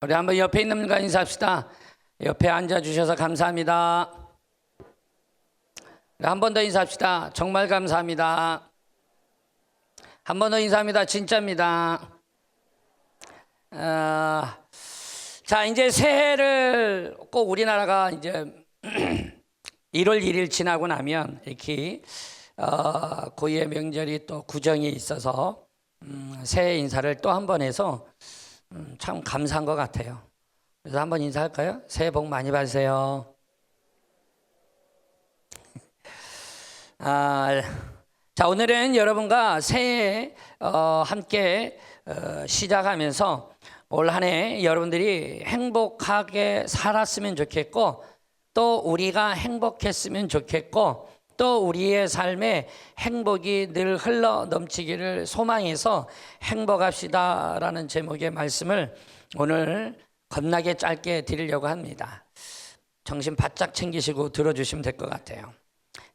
우리 한번 옆에 있는 분과 인사합시다. 옆에 앉아주셔서 감사합니다. 한 번 더 인사합시다. 정말 감사합니다. 한 번 더 인사합니다. 진짜입니다. 자, 이제 새해를 꼭 우리나라가 이제 1월 1일 지나고 나면 이렇게 고유의 명절이 또 구정이 있어서 새해 인사를 또 한 번 해서 참 감사한 것 같아요. 그래서 한번 인사할까요? 새해 복 많이 받으세요. 자, 오늘은 여러분과 새해 함께 시작하면서 올 한 해 여러분들이 행복하게 살았으면 좋겠고, 또 우리가 행복했으면 좋겠고, 또 우리의 삶에 행복이 늘 흘러 넘치기를 소망해서 행복합시다라는 제목의 말씀을 오늘 겁나게 짧게 드리려고 합니다. 정신 바짝 챙기시고 들어주시면 될 것 같아요.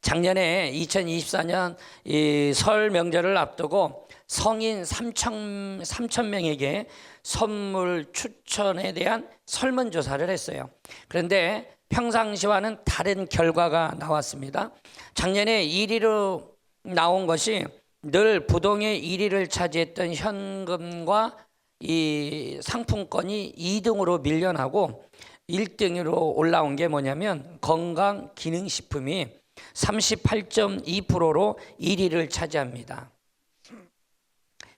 작년에 2024년 이 설 명절을 앞두고 성인 3,000명에게 선물 추천에 대한 설문조사를 했어요. 그런데 평상시와는 다른 결과가 나왔습니다. 작년에 1위로 나온 것이 늘 부동의 1위를 차지했던 현금과 이 상품권이 2등으로 밀려나고 1등으로 올라온 게 뭐냐면 건강기능식품이 38.2%로 1위를 차지합니다.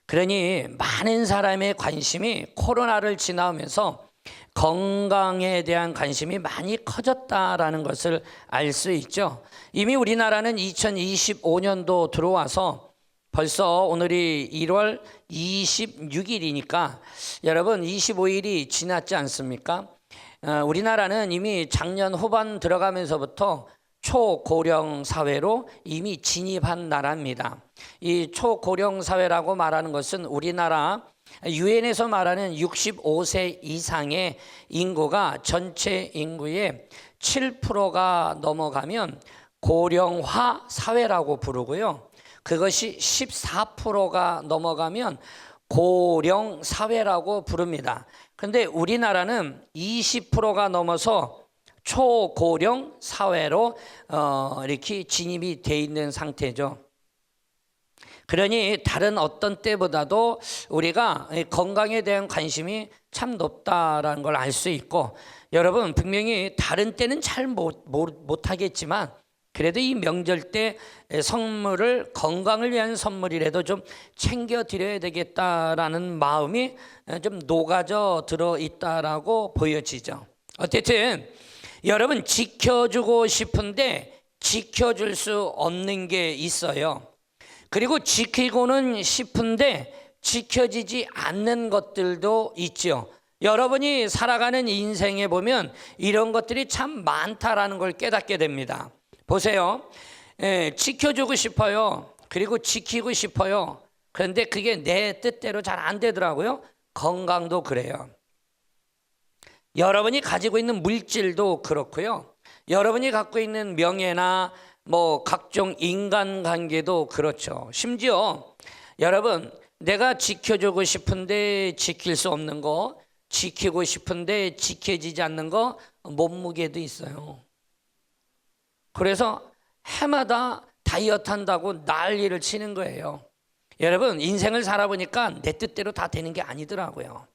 그러니 많은 사람의 관심이 코로나를 지나오면서 건강에 대한 관심이 많이 커졌다라는 것을 알 수 있죠. 이미 우리나라는 2025년도 들어와서 벌써 오늘이 1월 26일이니까 여러분 25일이 지났지 않습니까? 우리나라는 이미 작년 후반 들어가면서부터 초고령 사회로 이미 진입한 나라입니다. 이 초고령 사회라고 말하는 것은 우리나라 유엔에서 말하는 65세 이상의 인구가 전체 인구의 7%가 넘어가면 고령화 사회라고 부르고요. 그것이 14%가 넘어가면 고령 사회라고 부릅니다. 그런데 우리나라는 20%가 넘어서 초고령 사회로 이렇게 진입이 돼 있는 상태죠. 그러니 다른 어떤 때보다도 우리가 건강에 대한 관심이 참 높다라는 걸 알 수 있고, 여러분 분명히 다른 때는 잘 못하겠지만 그래도 이 명절 때 선물을 건강을 위한 선물이라도 좀 챙겨 드려야 되겠다라는 마음이 좀 녹아져 들어 있다라고 보여지죠. 어쨌든 여러분 지켜주고 싶은데 지켜줄 수 없는 게 있어요. 그리고 지키고는 싶은데 지켜지지 않는 것들도 있죠. 여러분이 살아가는 인생에 보면 이런 것들이 참 많다라는 걸 깨닫게 됩니다. 보세요. 지켜주고 싶어요. 그리고 지키고 싶어요. 그런데 그게 내 뜻대로 잘 안 되더라고요. 건강도 그래요. 여러분이 가지고 있는 물질도 그렇고요. 여러분이 갖고 있는 명예나 뭐 각종 인간관계도 그렇죠. 심지어 여러분 내가 지켜주고 싶은데 지킬 수 없는 거, 지키고 싶은데 지켜지지 않는 거, 몸무게도 있어요. 그래서 해마다 다이어트 한다고 난리를 치는 거예요. 여러분 인생을 살아보니까 내 뜻대로 다 되는 게 아니더라고요.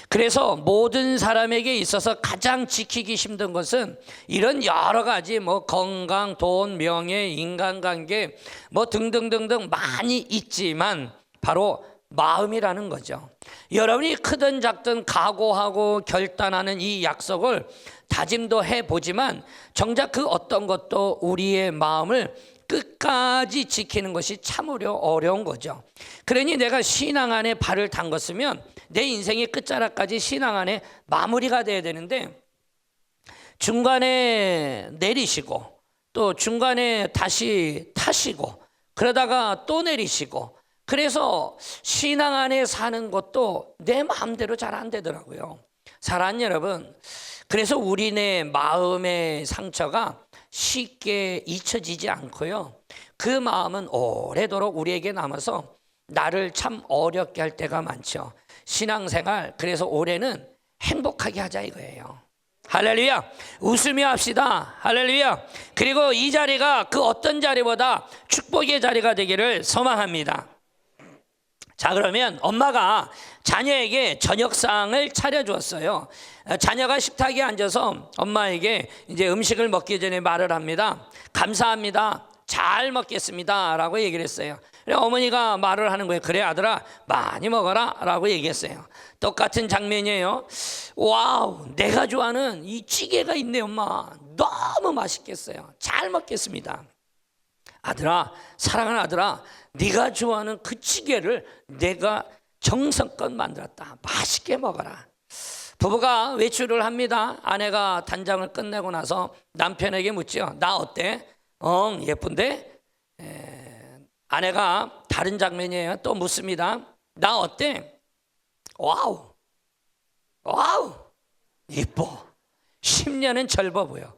그래서 모든 사람에게 있어서 가장 지키기 힘든 것은 이런 여러 가지 뭐 건강, 돈, 명예, 인간관계 뭐 등등등등 많이 있지만 바로 마음이라는 거죠. 여러분이 크든 작든 각오하고 결단하는 이 약속을 다짐도 해보지만 정작 그 어떤 것도 우리의 마음을 끝까지 지키는 것이 참으로 어려운 거죠. 그러니 내가 신앙 안에 발을 담궜으면 내 인생의 끝자락까지 신앙 안에 마무리가 돼야 되는데 중간에 내리시고 또 중간에 다시 타시고 그러다가 또 내리시고, 그래서 신앙 안에 사는 것도 내 마음대로 잘 안 되더라고요. 사랑하는 여러분, 그래서 우리네 마음의 상처가 쉽게 잊혀지지 않고요. 그 마음은 오래도록 우리에게 남아서 나를 참 어렵게 할 때가 많죠. 신앙생활, 그래서 올해는 행복하게 하자 이거예요. 할렐루야. 웃으며 합시다. 할렐루야. 그리고 이 자리가 그 어떤 자리보다 축복의 자리가 되기를 소망합니다. 자, 그러면 엄마가 자녀에게 저녁상을 차려주었어요. 자녀가 식탁에 앉아서 엄마에게 이제 음식을 먹기 전에 말을 합니다. 감사합니다. 잘 먹겠습니다. 라고 얘기를 했어요. 어머니가 말을 하는 거예요. 그래 아들아, 많이 먹어라. 라고 얘기했어요. 똑같은 장면이에요. 와우, 내가 좋아하는 이 찌개가 있네 엄마. 너무 맛있겠어요. 잘 먹겠습니다. 아들아, 사랑하는 아들아, 네가 좋아하는 그 찌개를 내가 정성껏 만들었다. 맛있게 먹어라. 부부가 외출을 합니다. 아내가 단장을 끝내고 나서 남편에게 묻죠. 나 어때? 예쁜데? 아내가 다른 장면이에요. 또 묻습니다. 나 어때? 와우, 와우, 이뻐. 10년은 젊어 보여.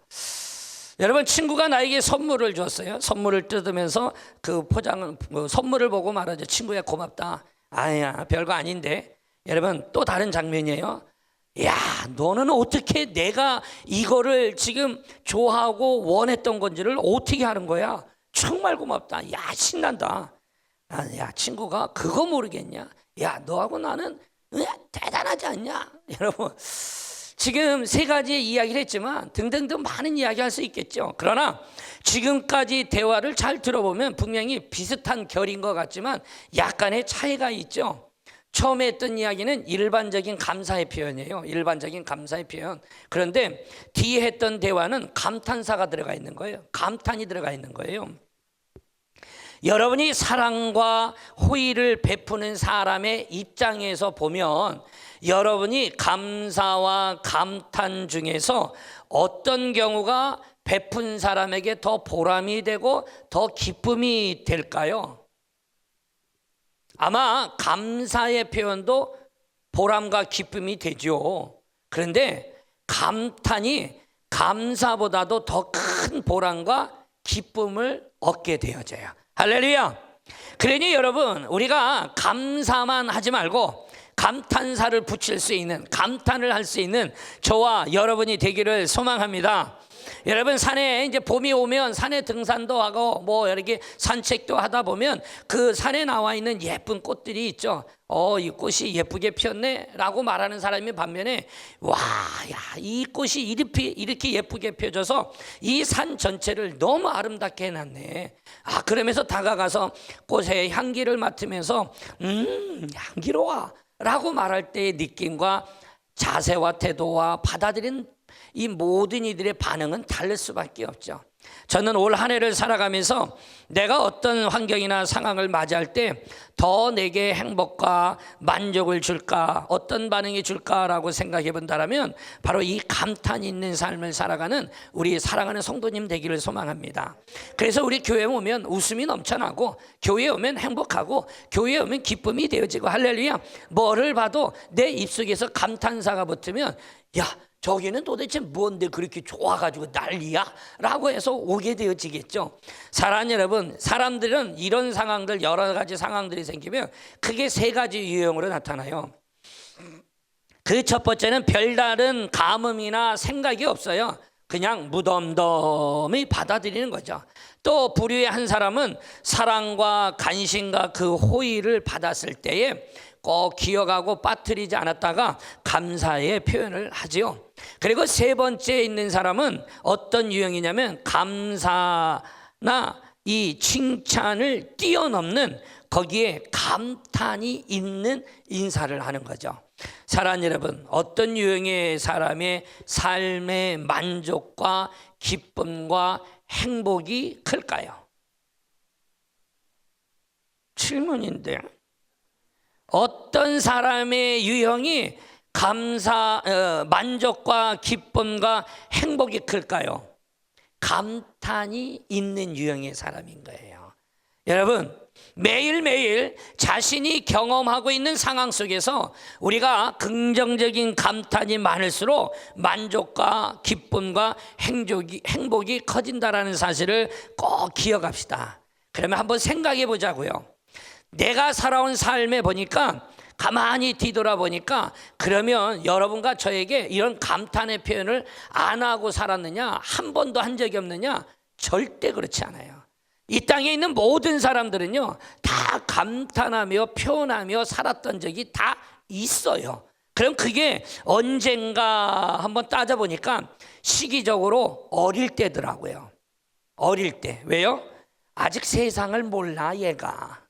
여러분, 친구가 나에게 선물을 줬어요. 선물을 뜯으면서 그 포장을, 선물을 보고 말하죠. 친구야 고맙다. 아니야, 별거 아닌데. 여러분, 또 다른 장면이에요. 야, 너는 어떻게 내가 이거를 지금 좋아하고 원했던 건지를 어떻게 하는 거야? 정말 고맙다. 야, 신난다. 야, 친구가 그거 모르겠냐? 야, 너하고 나는 대단하지 않냐? 여러분, 지금 세 가지의 이야기를 했지만 등등등 많은 이야기 할 수 있겠죠. 그러나 지금까지 대화를 잘 들어보면 분명히 비슷한 결인 것 같지만 약간의 차이가 있죠. 처음에 했던 이야기는 일반적인 감사의 표현이에요. 일반적인 감사의 표현. 그런데 뒤에 했던 대화는 감탄사가 들어가 있는 거예요. 감탄이 들어가 있는 거예요. 여러분이 사랑과 호의를 베푸는 사람의 입장에서 보면 여러분이 감사와 감탄 중에서 어떤 경우가 베푼 사람에게 더 보람이 되고 더 기쁨이 될까요? 아마 감사의 표현도 보람과 기쁨이 되죠. 그런데 감탄이 감사보다도 더 큰 보람과 기쁨을 얻게 되어져요. 할렐루야. 그러니 여러분, 우리가 감사만 하지 말고 감탄사를 붙일 수 있는, 감탄을 할 수 있는 저와 여러분이 되기를 소망합니다. 여러분, 산에 이제 봄이 오면 산에 등산도 하고 뭐 이렇게 산책도 하다 보면 그 산에 나와 있는 예쁜 꽃들이 있죠. 이 꽃이 예쁘게 피었네 라고 말하는 사람이 반면에 와, 야, 이 꽃이 이렇게 예쁘게 펴져서 이 산 전체를 너무 아름답게 해놨네. 그러면서 다가가서 꽃의 향기를 맡으면서 향기로워 라고 말할 때의 느낌과 자세와 태도와 받아들인 이 모든 이들의 반응은 다를 수밖에 없죠. 저는 올 한 해를 살아가면서 내가 어떤 환경이나 상황을 맞이할 때 더 내게 행복과 만족을 줄까, 어떤 반응이 줄까라고 생각해 본다면 바로 이 감탄이 있는 삶을 살아가는 우리 사랑하는 성도님 되기를 소망합니다. 그래서 우리 교회에 오면 웃음이 넘쳐나고 교회에 오면 행복하고 교회에 오면 기쁨이 되어지고 할렐루야. 뭐를 봐도 내 입속에서 감탄사가 붙으면 야, 저기는 도대체 뭔데 그렇게 좋아가지고 난리야? 라고 해서 오게 되어지겠죠. 사랑하는 여러분, 사람들은 이런 상황들, 여러 가지 상황들이 생기면 크게 세 가지 유형으로 나타나요. 그 첫 번째는 별다른 감흥이나 생각이 없어요. 그냥 무덤덤히 받아들이는 거죠. 또 부류의 한 사람은 사랑과 간신과 그 호의를 받았을 때에 꼭 기억하고 빠뜨리지 않았다가 감사의 표현을 하지요. 그리고 세 번째에 있는 사람은 어떤 유형이냐면 감사나 이 칭찬을 뛰어넘는 거기에 감탄이 있는 인사를 하는 거죠. 사랑하는 여러분, 어떤 유형의 사람의 삶의 만족과 기쁨과 행복이 클까요? 질문인데 어떤 사람의 유형이 만족과 기쁨과 행복이 클까요? 감탄이 있는 유형의 사람인 거예요. 여러분, 매일매일 자신이 경험하고 있는 상황 속에서 우리가 긍정적인 감탄이 많을수록 만족과 기쁨과 행복이 커진다라는 사실을 꼭 기억합시다. 그러면 한번 생각해 보자고요. 내가 살아온 삶에 보니까 가만히 뒤돌아보니까 그러면 여러분과 저에게 이런 감탄의 표현을 안 하고 살았느냐? 한 번도 한 적이 없느냐? 절대 그렇지 않아요. 이 땅에 있는 모든 사람들은요, 다 감탄하며 표현하며 살았던 적이 다 있어요. 그럼 그게 언젠가 한번 따져보니까 시기적으로 어릴 때더라고요. 어릴 때. 왜요? 아직 세상을 몰라 얘가.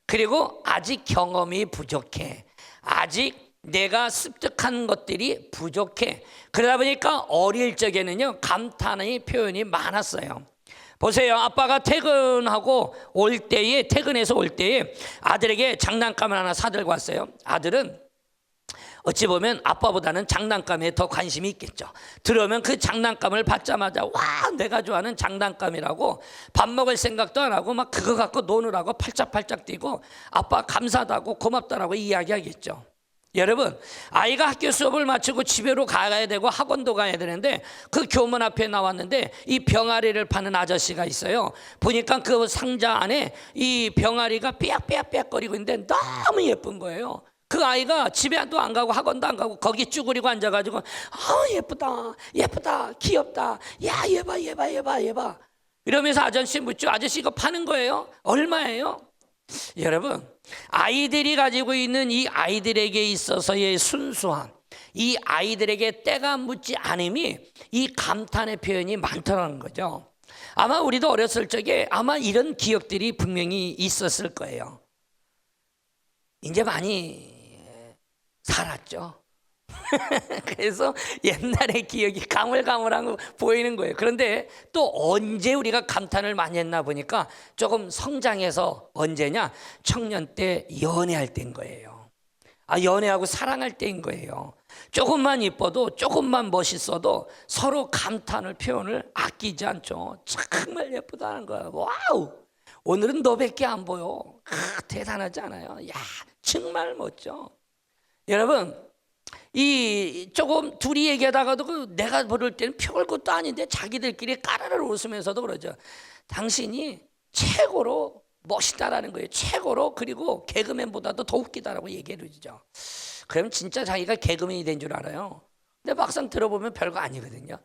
그리고 아직 경험이 부족해. 아직 내가 습득한 것들이 부족해. 그러다 보니까 어릴 적에는요, 감탄의 표현이 많았어요. 보세요. 아빠가 퇴근해서 올 때에 아들에게 장난감을 하나 사들고 왔어요. 아들은 어찌 보면 아빠보다는 장난감에 더 관심이 있겠죠. 들어오면 그 장난감을 받자마자 와, 내가 좋아하는 장난감이라고 밥 먹을 생각도 안 하고 막 그거 갖고 노느라고 팔짝팔짝 뛰고 아빠 감사하다고 고맙다라고 이야기하겠죠. 여러분, 아이가 학교 수업을 마치고 집으로 가야 되고 학원도 가야 되는데 그 교문 앞에 나왔는데 이 병아리를 파는 아저씨가 있어요. 보니까 그 상자 안에 이 병아리가 삐약삐약삐약거리고 있는데 너무 예쁜 거예요. 그 아이가 집에도 안 가고 학원도 안 가고 거기 쭈그리고 앉아가지고 예쁘다 귀엽다, 야 얘 봐 이러면서 아저씨 묻죠. 아저씨 이거 파는 거예요? 얼마예요? 여러분, 아이들이 가지고 있는 이 아이들에게 있어서의 순수함, 이 아이들에게 때가 묻지 않음이 이 감탄의 표현이 많다는 거죠. 아마 우리도 어렸을 적에 아마 이런 기억들이 분명히 있었을 거예요. 이제 많이 살았죠. 그래서 옛날의 기억이 가물가물한 거 보이는 거예요. 그런데 또 언제 우리가 감탄을 많이 했나 보니까 조금 성장해서 언제냐? 청년 때 연애할 때인 거예요. 연애하고 사랑할 때인 거예요. 조금만 이뻐도 조금만 멋있어도 서로 감탄을 표현을 아끼지 않죠. 정말 예쁘다는 거야. 와우, 오늘은 너밖에 안 보여. 대단하지 않아요? 야, 정말 멋져. 여러분, 이 조금 둘이 얘기하다가도 내가 부를 때는 별것도 아닌데 자기들끼리 까르르 웃으면서도 그러죠. 당신이 최고로 멋있다라는 거예요. 최고로. 그리고 개그맨보다도 더 웃기다라고 얘기를 해주죠. 그럼 진짜 자기가 개그맨이 된 줄 알아요. 근데 막상 들어보면 별거 아니거든요.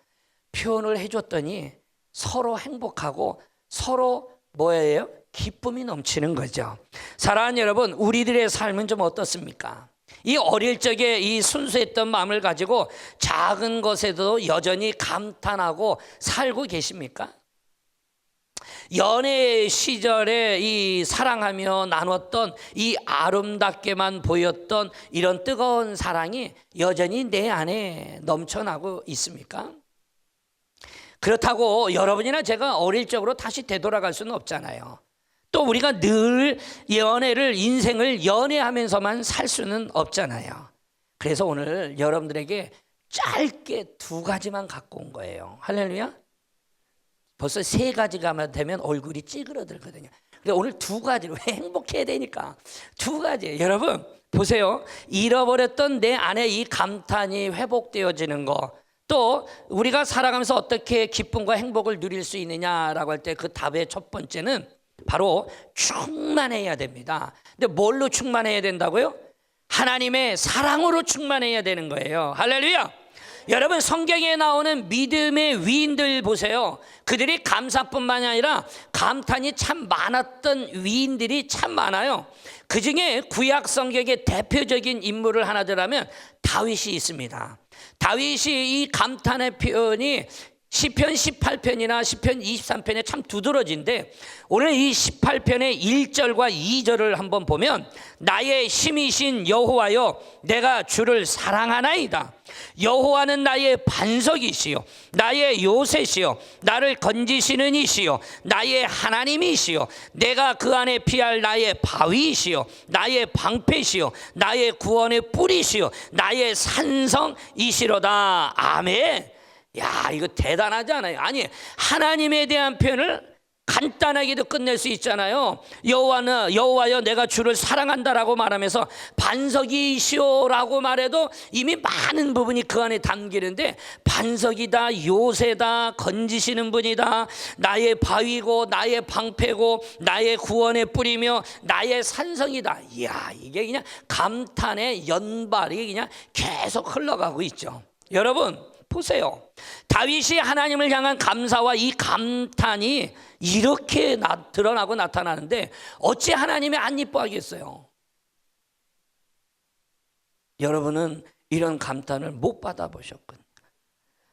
표현을 해줬더니 서로 행복하고 서로 뭐예요? 기쁨이 넘치는 거죠. 사랑하는 여러분, 우리들의 삶은 좀 어떻습니까? 이 어릴 적에 이 순수했던 마음을 가지고 작은 것에도 여전히 감탄하고 살고 계십니까? 연애 시절에 이 사랑하며 나눴던 이 아름답게만 보였던 이런 뜨거운 사랑이 여전히 내 안에 넘쳐나고 있습니까? 그렇다고 여러분이나 제가 어릴 적으로 다시 되돌아갈 수는 없잖아요. 또 우리가 늘 인생을 연애하면서만 살 수는 없잖아요. 그래서 오늘 여러분들에게 짧게 2가지만 갖고 온 거예요. 할렐루야. 벌써 3가지가 되면 얼굴이 찌그러들거든요. 근데 오늘 2가지로 행복해야 되니까 2가지. 여러분 보세요. 잃어버렸던 내 안에 이 감탄이 회복되어지는 거, 또 우리가 살아가면서 어떻게 기쁨과 행복을 누릴 수 있느냐라고 할 때 그 답의 첫 번째는 바로 충만해야 됩니다. 근데 뭘로 충만해야 된다고요? 하나님의 사랑으로 충만해야 되는 거예요. 할렐루야. 여러분, 성경에 나오는 믿음의 위인들 보세요. 그들이 감사뿐만이 아니라 감탄이 참 많았던 위인들이 참 많아요. 그중에 구약 성경의 대표적인 인물을 하나 들라면 다윗이 있습니다. 다윗이 이 감탄의 표현이 시편 18편이나 시편 23편에 참 두드러진데, 오늘 이 18편의 1절과 2절을 한번 보면 나의 힘이신 여호와여 내가 주를 사랑하나이다. 여호와는 나의 반석이시요 나의 요새시요 나를 건지시는 이시요 나의 하나님이시요 내가 그 안에 피할 나의 바위이시요 나의 방패시요 나의 구원의 뿌리시요 나의 산성이시로다. 아멘. 야, 이거 대단하지 않아요? 아니, 하나님에 대한 표현을 간단하게도 끝낼 수 있잖아요. 여호와여 내가 주를 사랑한다라고 말하면서 반석이시오라고 말해도 이미 많은 부분이 그 안에 담기는데, 반석이다, 요새다, 건지시는 분이다, 나의 바위고 나의 방패고 나의 구원의 뿌리며 나의 산성이다. 이야, 이게 그냥 감탄의 연발이 그냥 계속 흘러가고 있죠. 여러분 보세요. 다윗이 하나님을 향한 감사와 이 감탄이 이렇게 드러나고 나타나는데 어찌 하나님이 안 이뻐하겠어요? 여러분은 이런 감탄을 못 받아보셨군요.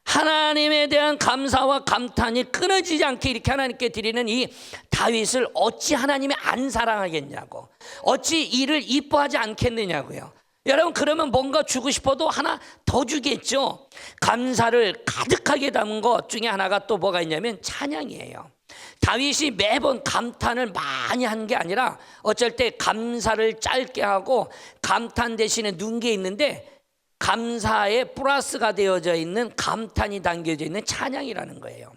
하나님에 대한 감사와 감탄이 끊어지지 않게 이렇게 하나님께 드리는 이 다윗을 어찌 하나님이 안 사랑하겠냐고, 어찌 이를 이뻐하지 않겠느냐고요. 여러분, 그러면 뭔가 주고 싶어도 하나 더 주겠죠. 감사를 가득하게 담은 것 중에 하나가 또 뭐가 있냐면 찬양이에요. 다윗이 매번 감탄을 많이 한 게 아니라 어쩔 때 감사를 짧게 하고 감탄 대신에 넣은 게 있는데, 감사에 플러스가 되어져 있는 감탄이 담겨져 있는 찬양이라는 거예요.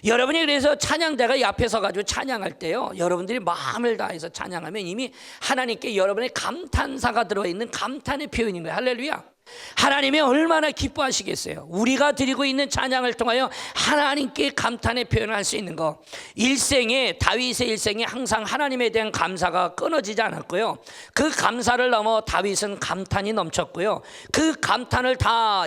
여러분이 그래서 찬양대가 앞에 서가지고 찬양할 때요, 여러분들이 마음을 다해서 찬양하면 이미 하나님께 여러분의 감탄사가 들어있는 감탄의 표현인 거예요. 할렐루야. 하나님이 얼마나 기뻐하시겠어요. 우리가 드리고 있는 찬양을 통하여 하나님께 감탄의 표현을 할 수 있는 거. 다윗의 일생에 항상 하나님에 대한 감사가 끊어지지 않았고요, 그 감사를 넘어 다윗은 감탄이 넘쳤고요, 그 감탄을 다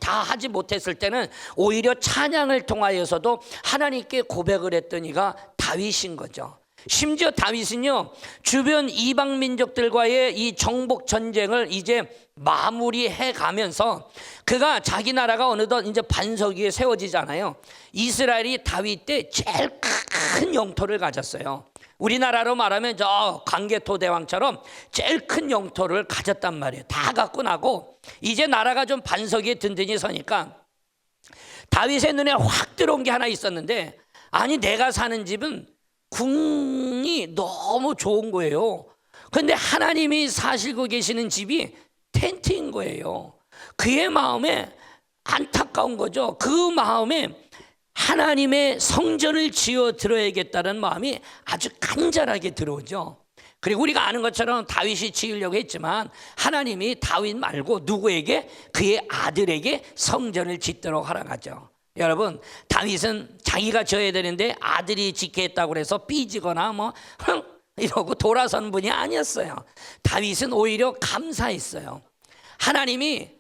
하지 못했을 때는 오히려 찬양을 통하여서도 하나님께 고백을 했던 이가 다윗인 거죠. 심지어 다윗은요, 주변 이방 민족들과의 이 정복 전쟁을 이제 마무리해 가면서 그가 자기 나라가 어느덧 이제 반석 위에 세워지잖아요. 이스라엘이 다윗 때 제일 큰 영토를 가졌어요. 우리나라로 말하면 저 광개토 대왕처럼 제일 큰 영토를 가졌단 말이에요. 다 갖고 나고 이제 나라가 좀 반석 위에 든든히 서니까 다윗의 눈에 확 들어온 게 하나 있었는데, 아니 내가 사는 집은 궁이 너무 좋은 거예요. 그런데 하나님이 사시고 계시는 집이 텐트인 거예요. 그의 마음에 안타까운 거죠. 그 마음에 하나님의 성전을 지어 들어야겠다는 마음이 아주 간절하게 들어오죠. 그리고 우리가 아는 것처럼 다윗이 지으려고 했지만 하나님이 다윗 말고 누구에게? 그의 아들에게 성전을 짓도록 하라가죠. 여러분, 다윗은 자기가 져야 되는데 아들이 짓게 했다고 해서 삐지거나 이러고 돌아선 분이 아니었어요. 다윗은 오히려 감사했어요. 하나님이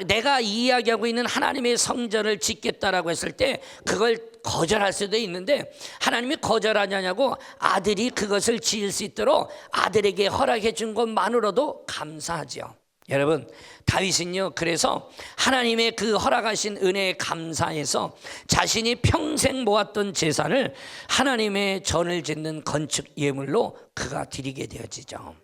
내가 이야기하고 있는 하나님의 성전을 짓겠다라고 했을 때 그걸 거절할 수도 있는데, 하나님이 거절하냐고 아들이 그것을 지을 수 있도록 아들에게 허락해 준 것만으로도 감사하죠. 여러분, 다윗은요, 그래서 하나님의 그 허락하신 은혜에 감사해서 자신이 평생 모았던 재산을 하나님의 전을 짓는 건축 예물로 그가 드리게 되어지죠.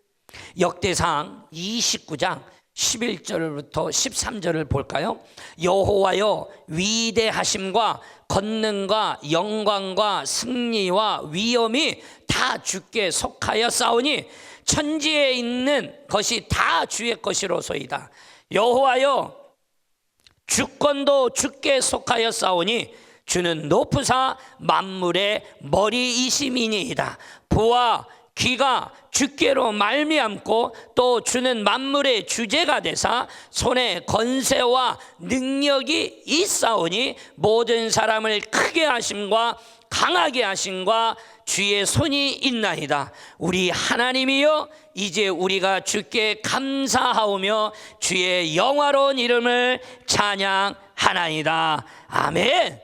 역대상 29장 11절부터 13절을 볼까요? 여호와여, 위대하심과 권능과 영광과 승리와 위엄이 다 주께 속하여 싸우니 천지에 있는 것이 다 주의 것이로소이다. 여호와여, 주권도 주께 속하여 싸우니 주는 높으사 만물의 머리이심이니이다. 보아, 귀가 주께로 말미암고 또 주는 만물의 주제가 되사 손에 권세와 능력이 있사오니 모든 사람을 크게 하심과 강하게 하심과 주의 손이 있나이다. 우리 하나님이여, 이제 우리가 주께 감사하오며 주의 영화로운 이름을 찬양하나이다. 아멘.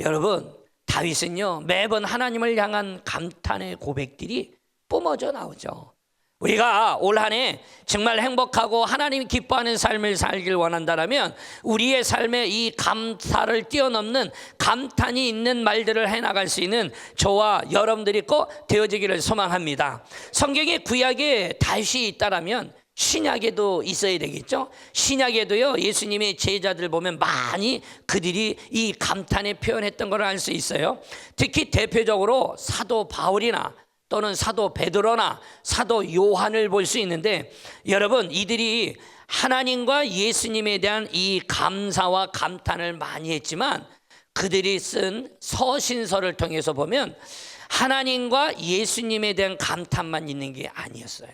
여러분, 다윗은요, 매번 하나님을 향한 감탄의 고백들이 뿜어져 나오죠. 우리가 올 한 해 정말 행복하고 하나님이 기뻐하는 삶을 살길 원한다면 우리의 삶에 이 감사를 뛰어넘는 감탄이 있는 말들을 해나갈 수 있는 저와 여러분들이 꼭 되어지기를 소망합니다. 성경에 구약에 다윗이 있다라면 신약에도 있어야 되겠죠. 신약에도요, 예수님의 제자들 보면 많이 그들이 이 감탄에 표현했던 걸 알 수 있어요. 특히 대표적으로 사도 바울이나 또는 사도 베드로나 사도 요한을 볼 수 있는데, 여러분, 이들이 하나님과 예수님에 대한 이 감사와 감탄을 많이 했지만 그들이 쓴 서신서를 통해서 보면 하나님과 예수님에 대한 감탄만 있는 게 아니었어요.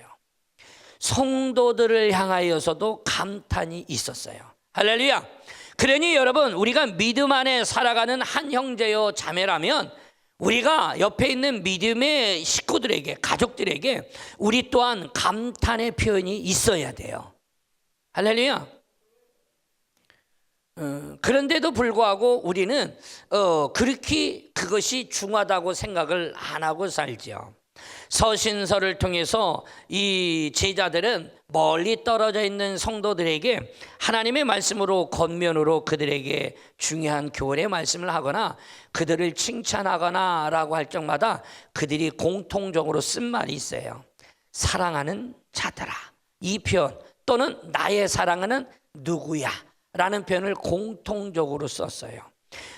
성도들을 향하여서도 감탄이 있었어요. 할렐루야. 그러니 여러분, 우리가 믿음 안에 살아가는 한 형제요 자매라면 우리가 옆에 있는 믿음의 식구들에게, 가족들에게 우리 또한 감탄의 표현이 있어야 돼요. 할렐루야. 그런데도 불구하고 우리는 그렇게 그것이 중요하다고 생각을 안 하고 살죠. 서신서를 통해서 이 제자들은 멀리 떨어져 있는 성도들에게 하나님의 말씀으로 겉면으로 그들에게 중요한 교훈의 말씀을 하거나 그들을 칭찬하거나 라고 할 적마다 그들이 공통적으로 쓴 말이 있어요. 사랑하는 자들아, 이 표현, 또는 나의 사랑하는 누구야 라는 표현을 공통적으로 썼어요.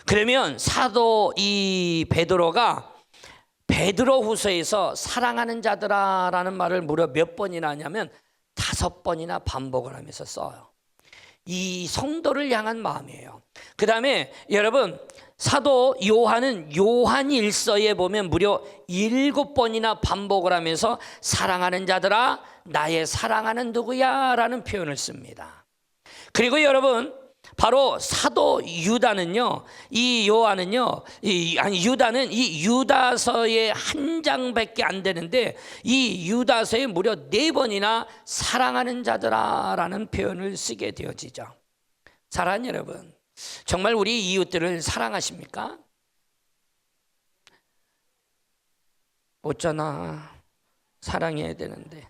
그러면 사도 이 베드로가 베드로후서에서 사랑하는 자들아 라는 말을 무려 몇 번이나 하냐면 5번이나 반복을 하면서 써요. 이 성도를 향한 마음이에요. 그 다음에 여러분, 사도 요한은 요한일서에 보면 무려 7번이나 반복을 하면서 사랑하는 자들아, 나의 사랑하는 누구야 라는 표현을 씁니다. 그리고 여러분, 바로 사도 유다는요, 이 요한은요, 유다는 이 유다서의 한 장밖에 안 되는데 이 유다서에 무려 4번이나 사랑하는 자들아라는 표현을 쓰게 되어지죠. 사랑하는 여러분, 정말 우리 이웃들을 사랑하십니까? 어쩌나 사랑해야 되는데.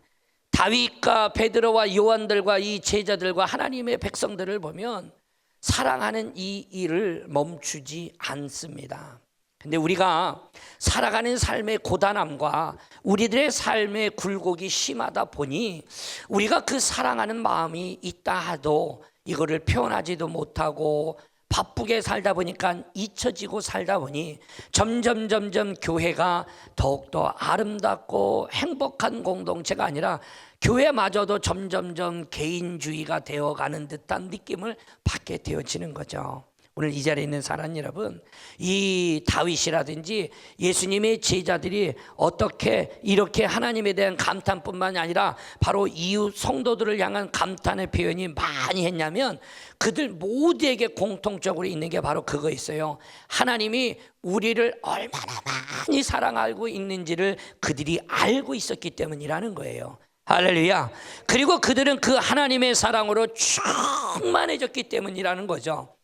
다윗과 베드로와 요한들과 이 제자들과 하나님의 백성들을 보면 사랑하는 이 일을 멈추지 않습니다. 근데 우리가 살아가는 삶의 고단함과 우리들의 삶의 굴곡이 심하다 보니 우리가 그 사랑하는 마음이 있다 하도 이거를 표현하지도 못하고 바쁘게 살다 보니까 잊혀지고 살다 보니 점점 교회가 더욱더 아름답고 행복한 공동체가 아니라 교회마저도 점점 개인주의가 되어가는 듯한 느낌을 받게 되어지는 거죠. 오늘 이 자리에 있는 사랑하는 여러분, 이 다윗이라든지 예수님의 제자들이 어떻게 이렇게 하나님에 대한 감탄뿐만 아니라 바로 이웃 성도들을 향한 감탄의 표현이 많이 했냐면 그들 모두에게 공통적으로 있는 게 바로 그거 있어요. 하나님이 우리를 얼마나 많이 사랑하고 있는지를 그들이 알고 있었기 때문이라는 거예요. 할렐루야. 그리고 그들은 그 하나님의 사랑으로 충만해졌기 때문이라는 거죠.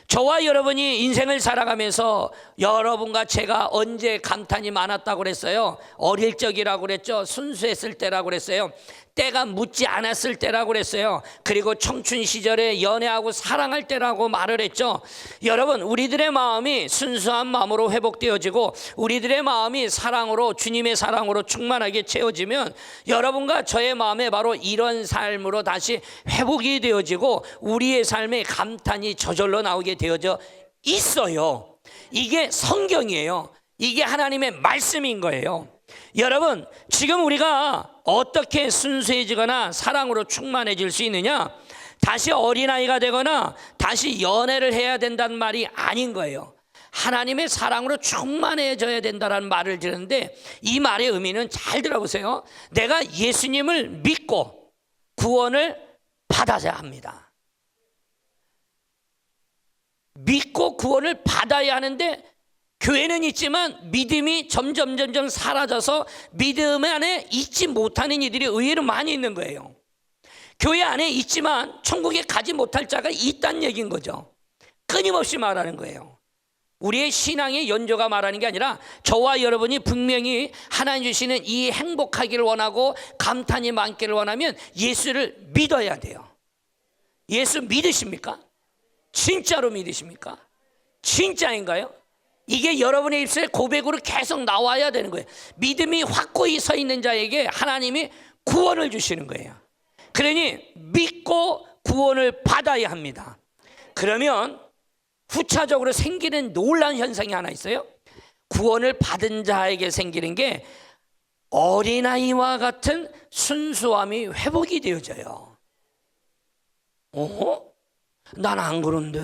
저와 여러분이 인생을 살아가면서 여러분과 제가 언제 감탄이 많았다고 그랬어요? 어릴 적이라고 그랬죠. 순수했을 때라고 그랬어요. 때가 묻지 않았을 때라고 그랬어요. 그리고 청춘 시절에 연애하고 사랑할 때라고 말을 했죠. 여러분, 우리들의 마음이 순수한 마음으로 회복되어지고 우리들의 마음이 사랑으로, 주님의 사랑으로 충만하게 채워지면 여러분과 저의 마음에 바로 이런 삶으로 다시 회복이 되어지고 우리의 삶에 감탄이 저절로 나오게 되어져 있어요. 이게 성경이에요. 이게 하나님의 말씀인 거예요. 여러분, 지금 우리가 어떻게 순수해지거나 사랑으로 충만해질 수 있느냐? 다시 어린아이가 되거나 다시 연애를 해야 된다는 말이 아닌 거예요. 하나님의 사랑으로 충만해져야 된다는 말을 들었는데 이 말의 의미는 잘 들어보세요. 내가 예수님을 믿고 구원을 받아야 합니다. 믿고 구원을 받아야 하는데 교회는 있지만 믿음이 점점 사라져서 믿음 안에 있지 못하는 이들이 의외로 많이 있는 거예요. 교회 안에 있지만 천국에 가지 못할 자가 있다는 얘기인 거죠. 끊임없이 말하는 거예요. 우리의 신앙의 연조가 말하는 게 아니라 저와 여러분이 분명히 하나님 주시는 이 행복하기를 원하고 감탄이 많기를 원하면 예수를 믿어야 돼요. 예수 믿으십니까? 진짜로 믿으십니까? 진짜인가요? 이게 여러분의 입술에 고백으로 계속 나와야 되는 거예요. 믿음이 확고히 서 있는 자에게 하나님이 구원을 주시는 거예요. 그러니 믿고 구원을 받아야 합니다. 그러면 후차적으로 생기는 놀라운 현상이 하나 있어요. 구원을 받은 자에게 생기는 게 어린아이와 같은 순수함이 회복이 되어져요. 난 안 그런데?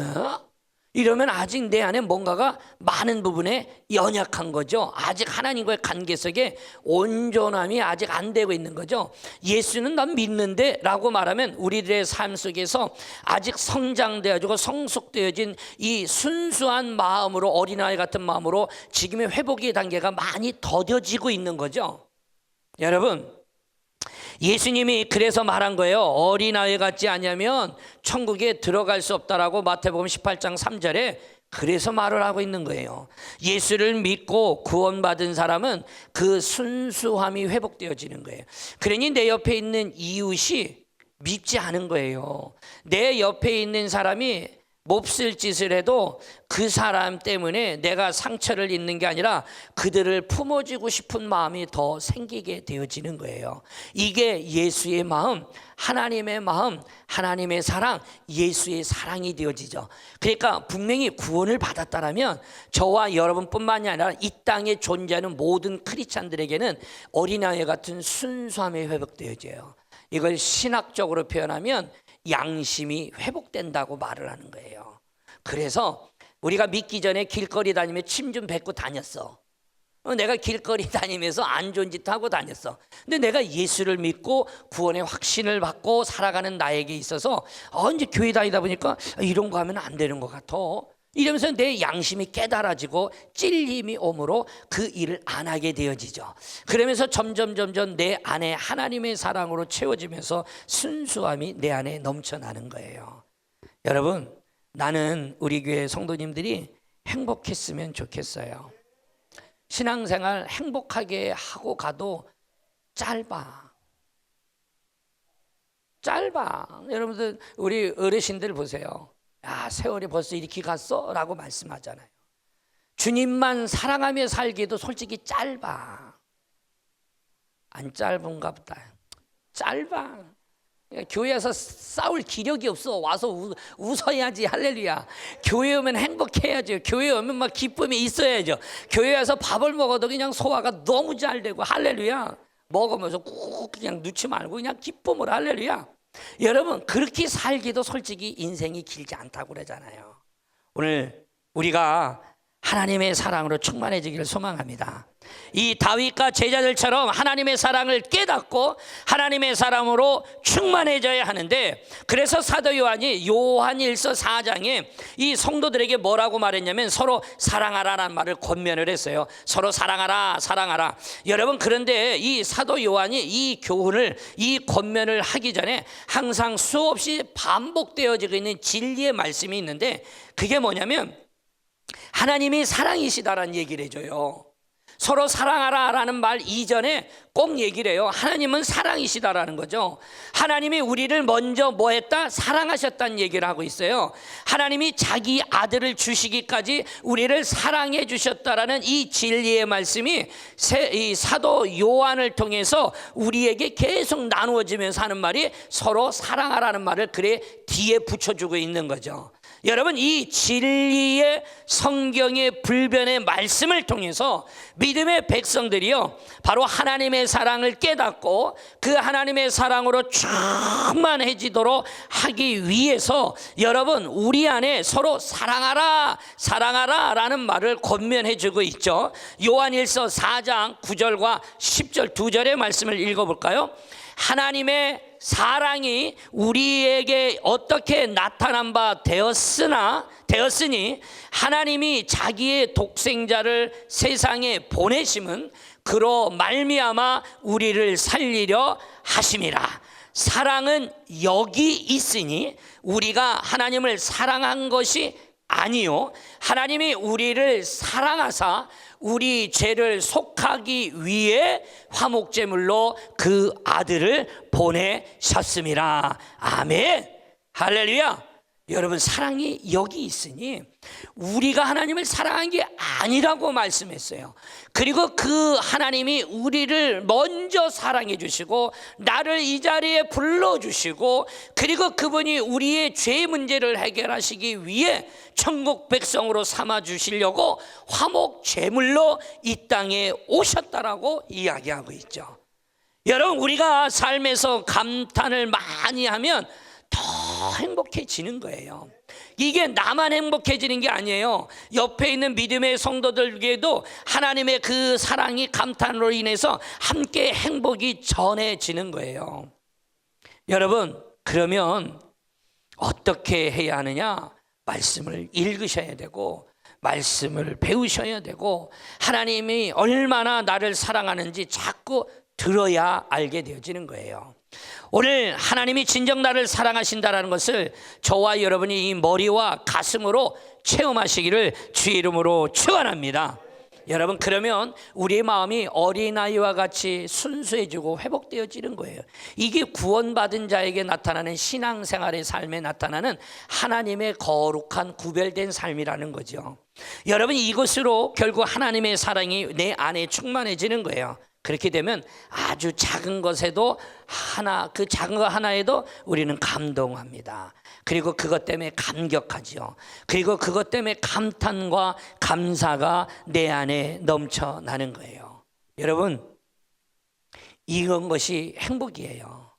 이러면 아직 내 안에 뭔가가 많은 부분에 연약한 거죠. 아직 하나님과의 관계 속에 온전함이 아직 안 되고 있는 거죠. 예수는 난 믿는데 라고 말하면 우리들의 삶 속에서 아직 성장되어지고 성숙되어진 이 순수한 마음으로, 어린아이 같은 마음으로 지금의 회복의 단계가 많이 더뎌지고 있는 거죠. 여러분, 예수님이 그래서 말한 거예요. 어린아이 같지 않으면 천국에 들어갈 수 없다라고 마태복음 18장 3절에 그래서 말을 하고 있는 거예요. 예수를 믿고 구원받은 사람은 그 순수함이 회복되어지는 거예요. 그러니 내 옆에 있는 이웃이 믿지 않은 거예요. 내 옆에 있는 사람이 몹쓸 짓을 해도 그 사람 때문에 내가 상처를 입는 게 아니라 그들을 품어주고 싶은 마음이 더 생기게 되어지는 거예요. 이게 예수의 마음, 하나님의 마음, 하나님의 사랑, 예수의 사랑이 되어지죠. 그러니까 분명히 구원을 받았다라면 저와 여러분뿐만이 아니라 이 땅에 존재하는 모든 크리스찬들에게는 어린아이 같은 순수함이 회복되어져요. 이걸 신학적으로 표현하면 양심이 회복된다고 말을 하는 거예요. 그래서 우리가 믿기 전에 길거리 다니며 침 좀 뱉고 다녔어. 내가 길거리 다니면서 안 좋은 짓 하고 다녔어. 근데 내가 예수를 믿고 구원의 확신을 받고 살아가는 나에게 있어서 이제 교회 다니다 보니까 이런 거 하면 안 되는 것 같아. 이러면서 내 양심이 깨달아지고 찔림이 오므로 그 일을 안 하게 되어지죠. 그러면서 점점 내 안에 하나님의 사랑으로 채워지면서 순수함이 내 안에 넘쳐나는 거예요. 여러분, 나는 우리 교회 성도님들이 행복했으면 좋겠어요. 신앙생활 행복하게 하고 가도 짧아. 여러분들, 우리 어르신들 보세요. 야, 세월이 벌써 이렇게 갔어? 라고 말씀하잖아요. 주님만 사랑하며 살기도 솔직히 짧아. 안 짧은가 보다. 짧아. 교회에서 싸울 기력이 없어. 와서 웃어야지. 할렐루야. 교회 오면 행복해야죠. 교회 오면 막 기쁨이 있어야죠. 교회 와서 밥을 먹어도 그냥 소화가 너무 잘 되고, 할렐루야. 먹으면서 꾹 그냥 넣지 말고 그냥 기쁨으로, 할렐루야. 여러분, 그렇게 살기도 솔직히 인생이 길지 않다고 그러잖아요. 오늘 우리가 하나님의 사랑으로 충만해지기를 소망합니다. 이 다윗과 제자들처럼 하나님의 사랑을 깨닫고 하나님의 사랑으로 충만해져야 하는데, 그래서 사도 요한이 요한일서 4장에 이 성도들에게 뭐라고 말했냐면 서로 사랑하라라는 말을 권면을 했어요. 서로 사랑하라. 여러분, 그런데 이 사도 요한이 이 교훈을, 이 권면을 하기 전에 항상 수없이 반복되어지고 있는 진리의 말씀이 있는데, 그게 뭐냐면 하나님이 사랑이시다라는 얘기를 해줘요. 서로 사랑하라라는 말 이전에 꼭 얘기를 해요. 하나님은 사랑이시다라는 거죠. 하나님이 우리를 먼저 뭐 했다? 사랑하셨다는 얘기를 하고 있어요. 하나님이 자기 아들을 주시기까지 우리를 사랑해 주셨다라는 이 진리의 말씀이 이 사도 요한을 통해서 우리에게 계속 나누어지면서 하는 말이 서로 사랑하라는 말을 그래 뒤에 붙여주고 있는 거죠. 여러분, 이 진리의 성경의 불변의 말씀을 통해서 믿음의 백성들이요, 바로 하나님의 사랑을 깨닫고 그 하나님의 사랑으로 충만해지도록 하기 위해서 여러분, 우리 안에 서로 사랑하라 라는 말을 권면해주고 있죠. 요한일서 4장 9절과 10절 두 절의 말씀을 읽어볼까요? 하나님의 사랑이 우리에게 어떻게 나타난 바 되었으니 하나님이 자기의 독생자를 세상에 보내심은 그로 말미암아 우리를 살리려 하심이라. 사랑은 여기 있으니 우리가 하나님을 사랑한 것이 아니요, 하나님이 우리를 사랑하사 우리 죄를 속하기 위해 화목제물로 그 아들을 보내셨습니다. 아멘. 할렐루야. 여러분, 사랑이 여기 있으니 우리가 하나님을 사랑한 게 아니라고 말씀했어요. 그리고 그 하나님이 우리를 먼저 사랑해 주시고 나를 이 자리에 불러주시고, 그리고 그분이 우리의 죄 문제를 해결하시기 위해 천국 백성으로 삼아 주시려고 화목 제물로 이 땅에 오셨다라고 이야기하고 있죠. 여러분, 우리가 삶에서 감탄을 많이 하면 더 행복해지는 거예요. 이게 나만 행복해지는 게 아니에요. 옆에 있는 믿음의 성도들에게도 하나님의 그 사랑이 감탄으로 인해서 함께 행복이 전해지는 거예요. 여러분, 그러면 어떻게 해야 하느냐? 말씀을 읽으셔야 되고 말씀을 배우셔야 되고 하나님이 얼마나 나를 사랑하는지 자꾸 들어야 알게 되어지는 거예요. 오늘 하나님이 진정 나를 사랑하신다는 것을 저와 여러분이 이 머리와 가슴으로 체험하시기를 주의 이름으로 축원합니다. 여러분, 그러면 우리의 마음이 어린아이와 같이 순수해지고 회복되어지는 거예요. 이게 구원받은 자에게 나타나는 신앙생활의 삶에 나타나는 하나님의 거룩한 구별된 삶이라는 거죠. 여러분, 이것으로 결국 하나님의 사랑이 내 안에 충만해지는 거예요. 그렇게 되면 아주 작은 것에도 그 작은 것 하나에도 우리는 감동합니다. 그리고 그것 때문에 감격하죠. 그리고 그것 때문에 감탄과 감사가 내 안에 넘쳐나는 거예요. 여러분, 이런 것이 행복이에요.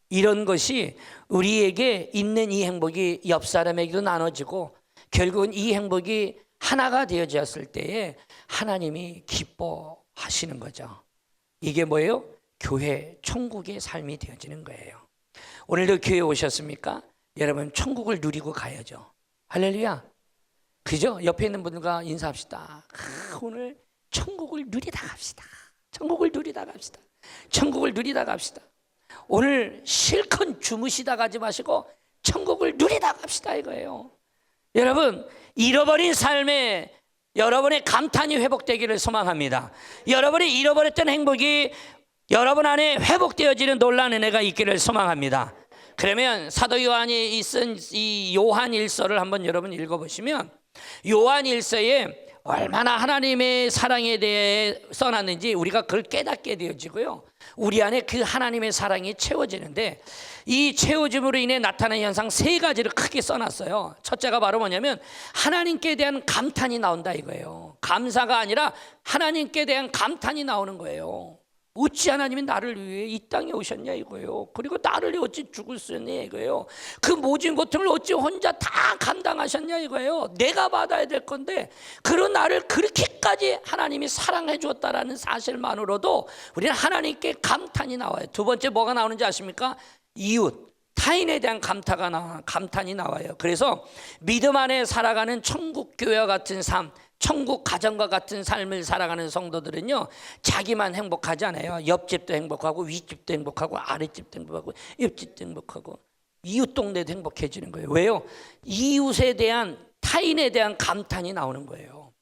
이런 것이 우리에게 있는 이 행복이 옆 사람에게도 나눠지고 결국은 이 행복이 하나가 되어졌을 때에 하나님이 기뻐하시는 거죠. 이게 뭐예요? 교회, 천국의 삶이 되어지는 거예요. 오늘도 교회에 오셨습니까? 여러분, 천국을 누리고 가야죠. 할렐루야. 그죠? 옆에 있는 분들과 인사합시다. 오늘 천국을 누리다 갑시다. 천국을 누리다 갑시다. 천국을 누리다 갑시다. 오늘 실컷 주무시다 가지 마시고 천국을 누리다 갑시다 이거예요. 여러분, 잃어버린 삶에 여러분의 감탄이 회복되기를 소망합니다. 여러분이 잃어버렸던 행복이 여러분 안에 회복되어지는 놀라운 은혜가 있기를 소망합니다. 그러면 사도 요한이 쓴 이 요한 일서를 한번 여러분 읽어보시면 요한 일서에 얼마나 하나님의 사랑에 대해 써놨는지 우리가 그걸 깨닫게 되어지고요. 우리 안에 그 하나님의 사랑이 채워지는데 이 채워짐으로 인해 나타나는 현상 세 가지를 크게 써놨어요. 첫째가 바로 뭐냐면 하나님께 대한 감탄이 나온다 이거예요. 감사가 아니라 하나님께 대한 감탄이 나오는 거예요. 어찌 하나님이 나를 위해 이 땅에 오셨냐 이거예요. 그리고 나를 위해 어찌 죽으셨냐 이거예요. 그 모진 고통을 어찌 혼자 다 감당하셨냐 이거예요. 내가 받아야 될 건데 그런 나를 그렇게까지 하나님이 사랑해 주었다라는 사실만으로도 우리는 하나님께 감탄이 나와요. 두 번째 뭐가 나오는지 아십니까? 이웃, 타인에 대한 감탄이 나와요. 그래서 믿음 안에 살아가는 천국 교회와 같은 삶, 천국 가정과 같은 삶을 살아가는 성도들은요, 자기만 행복하지 않아요. 옆집도 행복하고 윗집도 행복하고 아랫집도 행복하고 옆집도 행복하고 이웃 동네도 행복해지는 거예요. 왜요? 이웃에 대한, 타인에 대한 감탄이 나오는 거예요.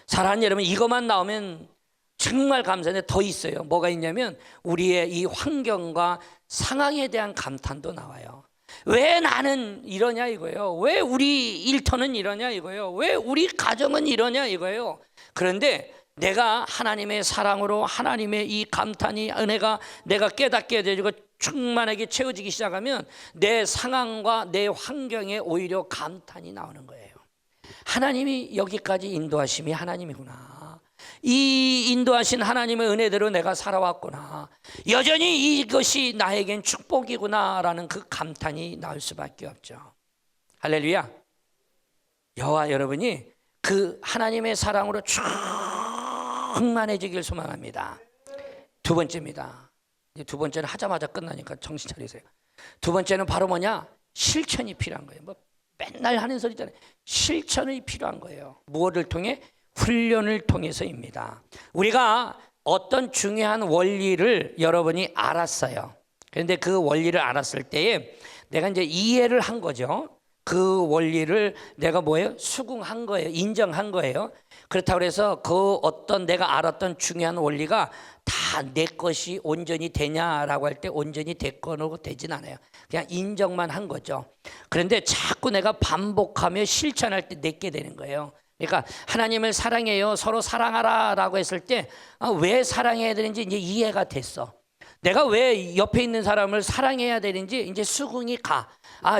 사랑하는 여러분, 이것만 나오면 정말 감사한데 더 있어요. 뭐가 있냐면 우리의 이 환경과 상황에 대한 감탄도 나와요. 왜 나는 이러냐 이거예요. 왜 우리 일터는 이러냐 이거예요. 왜 우리 가정은 이러냐 이거예요. 그런데 내가 하나님의 사랑으로 하나님의 이 감탄이 은혜가 내가 깨닫게 되고 충만하게 채워지기 시작하면 내 상황과 내 환경에 오히려 감탄이 나오는 거예요. 하나님이 여기까지 인도하심이 하나님이구나. 이 인도하신 하나님의 은혜대로 내가 살아왔구나. 여전히 이것이 나에겐 축복이구나라는 그 감탄이 나올 수밖에 없죠. 할렐루야. 저와 여러분이 그 하나님의 사랑으로 충만해지길 소망합니다. 두 번째입니다. 두 번째는 하자마자 끝나니까 정신 차리세요. 두 번째는 바로 뭐냐? 실천이 필요한 거예요. 뭐 맨날 하는 소리잖아요. 실천이 필요한 거예요. 무엇을 통해? 훈련을 통해서입니다. 우리가 어떤 중요한 원리를 여러분이 알았어요. 그런데 그 원리를 알았을 때에 내가 이제 이해를 한 거죠. 그 원리를 내가 뭐예요? 수긍한 거예요. 인정한 거예요. 그렇다고 해서 그 어떤 내가 알았던 중요한 원리가 다 내 것이 온전히 되냐라고 할 때 온전히 됐거나 되진 않아요. 그냥 인정만 한 거죠. 그런데 자꾸 내가 반복하며 실천할 때 내게 되는 거예요. 그러니까 하나님을 사랑해요, 서로 사랑하라라고 했을 때 왜 사랑해야 되는지 이제 이해가 됐어. 내가 왜 옆에 있는 사람을 사랑해야 되는지 이제 수긍이 가.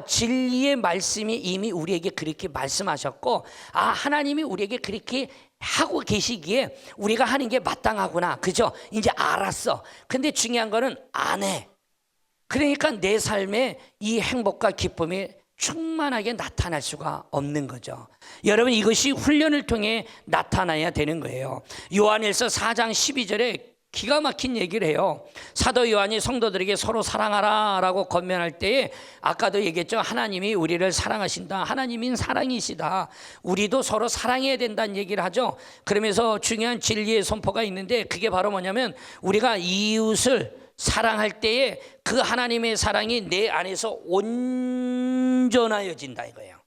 진리의 말씀이 이미 우리에게 그렇게 말씀하셨고, 하나님이 우리에게 그렇게 하고 계시기에 우리가 하는 게 마땅하구나. 그죠? 이제 알았어. 근데 중요한 거는 안 해. 그러니까 내 삶에 이 행복과 기쁨이 충만하게 나타날 수가 없는 거죠. 여러분, 이것이 훈련을 통해 나타나야 되는 거예요. 요한일서 4장 12절에 기가 막힌 얘기를 해요. 사도 요한이 성도들에게 서로 사랑하라 라고 권면할 때에, 아까도 얘기했죠. 하나님이 우리를 사랑하신다. 하나님인 사랑이시다. 우리도 서로 사랑해야 된다는 얘기를 하죠. 그러면서 중요한 진리의 선포가 있는데, 그게 바로 뭐냐면, 우리가 이웃을 사랑할 때에 그 하나님의 사랑이 내 안에서 온전하여진다 이거예요.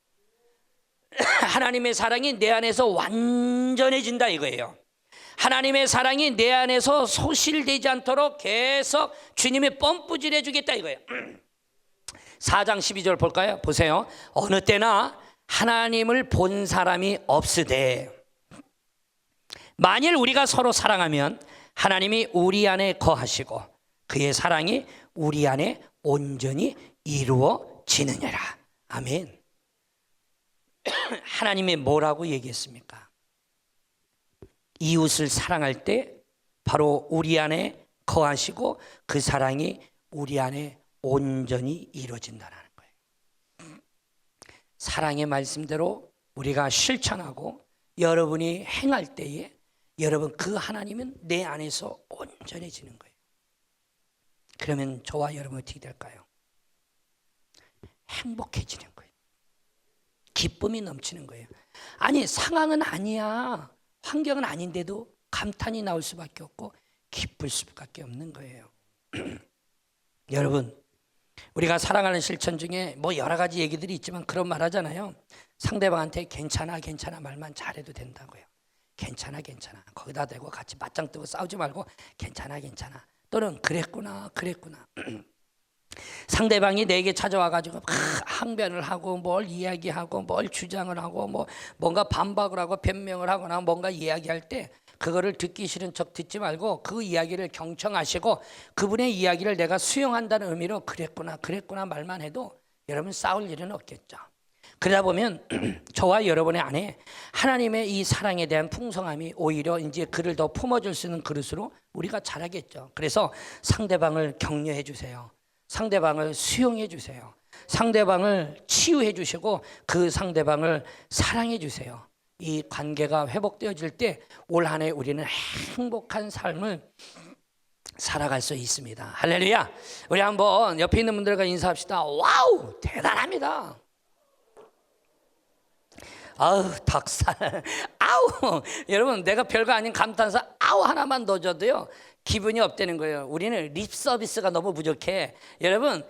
하나님의 사랑이 내 안에서 완전해진다 이거예요. 하나님의 사랑이 내 안에서 소실되지 않도록 계속 주님이 펌프질해 주겠다 이거예요. 4장 12절 볼까요? 보세요. 어느 때나 하나님을 본 사람이 없으되, 만일 우리가 서로 사랑하면 하나님이 우리 안에 거하시고 그의 사랑이 우리 안에 온전히 이루어지느니라. 아멘. 하나님이 뭐라고 얘기했습니까? 이웃을 사랑할 때 바로 우리 안에 거하시고 그 사랑이 우리 안에 온전히 이루어진다는 거예요. 사랑의 말씀대로 우리가 실천하고 여러분이 행할 때에 여러분, 그 하나님은 내 안에서 온전해지는 거예요. 그러면 저와 여러분 어떻게 될까요? 행복해지는 거예요. 기쁨이 넘치는 거예요. 아니, 상황은 아니야, 환경은 아닌데도 감탄이 나올 수밖에 없고 기쁠 수밖에 없는 거예요. 여러분, 우리가 사랑하는 실천 중에 뭐 여러 가지 얘기들이 있지만 그런 말 하잖아요. 상대방한테 괜찮아 괜찮아 말만 잘해도 된다고요. 괜찮아 괜찮아, 거기다 대고 같이 맞짱 뜨고 싸우지 말고 괜찮아 괜찮아, 또는 그랬구나 그랬구나. 상대방이 내게 찾아와가지고 항변을 하고 뭘 이야기하고 뭘 주장을 하고 뭐 뭔가 반박을 하고 변명을 하거나 뭔가 이야기할 때 그거를 듣기 싫은 척 듣지 말고 그 이야기를 경청하시고 그분의 이야기를 내가 수용한다는 의미로 그랬구나 그랬구나 말만 해도 여러분 싸울 일은 없겠죠. 그러다 보면 저와 여러분의 안에 하나님의 이 사랑에 대한 풍성함이 오히려 이제 그를 더 품어줄 수 있는 그릇으로 우리가 자라겠죠. 그래서 상대방을 격려해 주세요. 상대방을 수용해 주세요. 상대방을 치유해 주시고 그 상대방을 사랑해 주세요. 이 관계가 회복되어질 때 올 한 해 우리는 행복한 삶을 살아갈 수 있습니다. 할렐루야. 우리 한번 옆에 있는 분들과 인사합시다. 와우, 대단합니다. 아우, 닭살. 아우, 여러분, 내가 별거 아닌 감탄사 아우 하나만 넣어줘도요 기분이 없다는 거예요. 우리는 립 서비스가 너무 부족해. 여러분,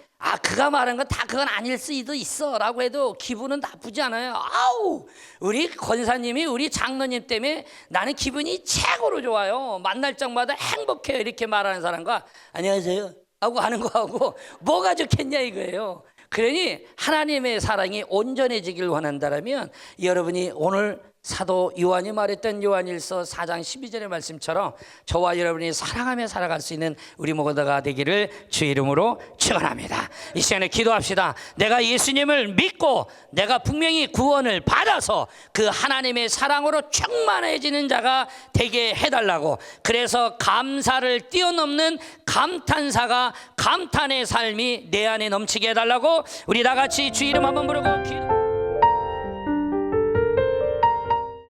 그가 말한 건 다 그건 아닐 수도 있어 라고 해도 기분은 나쁘지 않아요. 아우, 우리 권사님이 우리 장로님 때문에 나는 기분이 최고로 좋아요. 만날 적마다 행복해요. 이렇게 말하는 사람과 안녕하세요 하고 하는 거하고 뭐가 좋겠냐 이거예요. 그러니 하나님의 사랑이 온전해지길 원한다면 여러분이 오늘 사도 요한이 말했던 요한일서 4장 12절의 말씀처럼 저와 여러분이 사랑하며 살아갈 수 있는 우리 모두가 되기를 주의 이름으로 축원합니다. 이 시간에 기도합시다. 내가 예수님을 믿고 내가 분명히 구원을 받아서 그 하나님의 사랑으로 충만해지는 자가 되게 해달라고, 그래서 감사를 뛰어넘는 감탄사가 감탄의 삶이 내 안에 넘치게 해달라고 우리 다 같이 주의 이름 한번 부르고 기도.